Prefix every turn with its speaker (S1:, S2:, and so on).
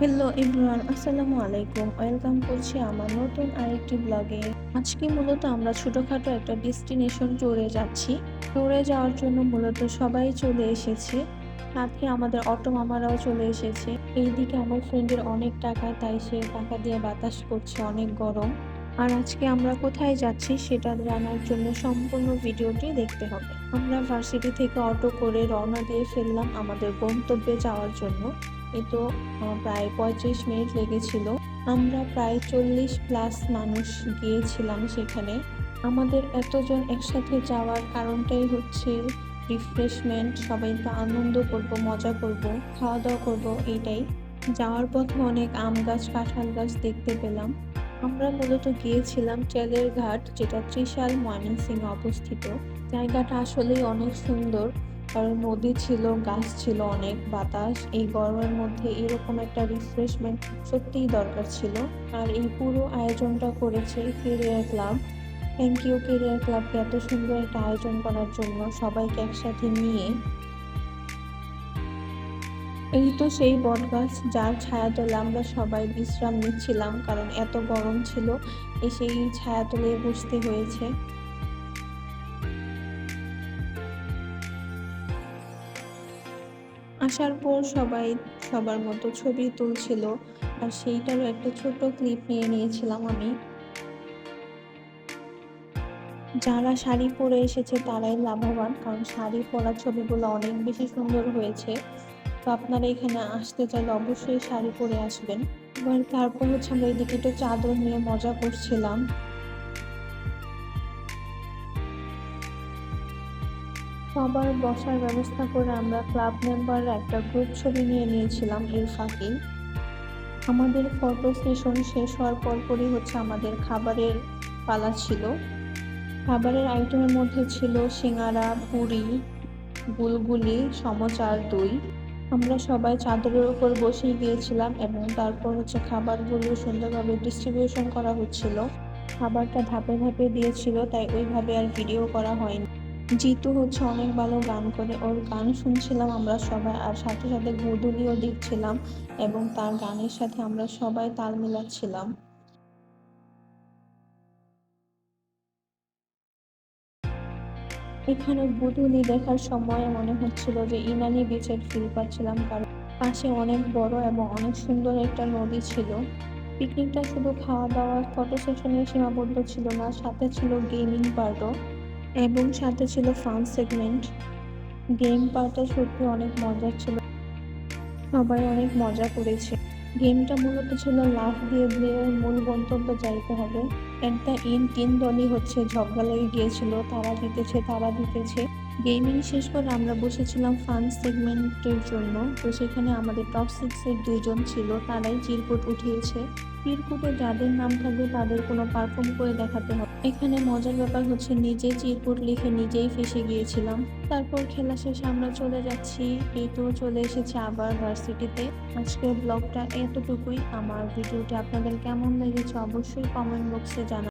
S1: Hello everyone, আসসালামু আলাইকুম। Welcome করছি আমার নতুন আরেকটি ব্লগে। আজকে মূলত আমরা ছোটখাটো একটা ডেস্টিনেশন ট্যুরে যাচ্ছি। ট্যুরে যাওয়ার জন্য মূলত সবাই চলে এসেছে, সাথে আমাদের অটো মামারাও চলে এসেছে। এইদিকে আমার ফ্রেন্ডের অনেক টাকা, তাই সে টাকা দিয়ে বাতাস করছে, অনেক গরম। আর আজকে আমরা কোথায় যাচ্ছি সেটা জানার জন্য সম্পূর্ণ ভিডিওটি দেখতে হবে। আমরা ভার্সিটি থেকে অটো করে রওনা দিয়ে ফেললাম আমাদের গন্তব্যে যাওয়ার জন্য। এই তো প্রায় ৩৫ মিনিট লেগেছিল। আমরা প্রায় ৪০+ মানুষ গিয়েছিলাম সেখানে। আমাদের এতজন একসাথে যাওয়ার কারণটাই হচ্ছে রিফ্রেশমেন্ট, সবাই তো আনন্দ করব, মজা করব, খাওয়া দাওয়া করব, এইটাই। যাওয়ার পথে অনেক আম গাছ, কাঁঠাল গাছ দেখতে পেলাম। আমরা মূলত গিয়েছিলাম তেলের ঘাট, যেটা ত্রিশাল, ময়মনসিংহে অবস্থিত। জায়গাটা আসলেই অনেক সুন্দর, কারণ নদী ছিল, গাছ ছিল, অনেক বাতাস। এই গরমের মধ্যে এরকম একটা রিফ্রেশমেন্ট সত্যিই দরকার ছিল। আর এই পুরো আয়োজনটা করেছে career club. Thank you career ক্লাবকে এত সুন্দর একটা আয়োজন করার জন্য, সবাইকে একসাথে নিয়ে। এই তো সেই বটগাছ, যার ছায়াতলে আমরা সবাই বিশ্রাম নিচ্ছিলাম, কারণ এত গরম ছিল। সেই ছায়াতলে বসতে হয়েছে। আসার পর সবাই সবার মতো ছবি তুলছিল, আর সেইটারও একটা ছোট ক্লিপ নিয়ে নিয়েছিলাম আমি। যারা শাড়ি পরে এসেছে তারাই লাভবান, কারণ শাড়ি পরা ছবিগুলো অনেক বেশি সুন্দর হয়েছে। তো আপনারা এখানে আসতে চাইলে অবশ্যই শাড়ি পরে আসবেন। এবার তারপর হচ্ছে আমরা এদিকে একটু চাদর নিয়ে মজা করছিলাম। সবার বসার ব্যবস্থা করে আমরা ক্লাব মেম্বাররা একটা গ্রুপ ছবি নিয়ে নিয়েছিলাম এর ফাঁকেই। আমাদের ফটো সেশন শেষ হওয়ার পরপরই হচ্ছে আমাদের খাবারের পালা ছিল। খাবারের আইটেমের মধ্যে ছিল সিঙ্গারা, পুরি, বুলবুলি, সমচার, দই। আমরা সবাই চাদরের উপর বসেই গিয়েছিলাম এবং তারপর হচ্ছে খাবারগুলো সুন্দরভাবে ডিস্ট্রিবিউশন করা হচ্ছিল। খাবারটা ধাপে ধাপে দিয়েছিল, তাই ওইভাবে আর ভিডিও করা হয়নি। জিতু হচ্ছে অনেক ভালো গান করে, ওর গান শুনছিলাম আমরা সবাই, আর সাথে সাথে গুদুলিও দেখছিলাম এবং তার গানের সাথে আমরা সবাই তাল মিলাচ্ছিলাম। এখানে গুদুলি দেখার সময় মনে হচ্ছিল যে ইনানি বিচের ফিল পাচ্ছিলাম, কারণ পাশে অনেক বড় এবং অনেক সুন্দর একটা নদী ছিল। পিকনিকটা শুধু খাওয়া দাওয়া, ফটো সেশনে সীমাবদ্ধ ছিল না, সাথে ছিল গেমিং পার্টও এবং সাথে ছিল ফান সেগমেন্ট। গেম পার্টটা সত্যি অনেক মজার ছিল, সবাই অনেক মজা করেছে। গেমটা মূলত ছিল লাফ দিয়ে দিয়ে মূল গন্তব্যে যাইতে হবে। এট দ্য এন্ড ৩ দলই হচ্ছে ঝগড়া লেগে গিয়েছিল, তারা জিতেছে তারা জিতেছে। গেমিং শেষ করে আমরা বসেছিলাম ফান সেগমেন্টের জন্য। তো সেখানে আমাদের টপ 6-এর 2 জন ছিল, তারাই চিরকুট উঠিয়েছে। চিরকুটে যাদের নাম থাকবে তাদের কোনো পারফর্ম করে দেখাতে হবে। এখানে মজার ব্যাপার হচ্ছে নিজেই চিরকুট লিখে নিজেই ফেঁসে গিয়েছিলাম। তারপর খেলা শেষে আমরা চলে যাচ্ছি। এই তো চলে এসেছি আবার ভার্সিটিতে। আজকের ব্লগটা এতটুকুই। আমার ভিডিওটি আপনাদের কেমন লেগেছে অবশ্যই কমেন্ট বক্সে জানাবেন।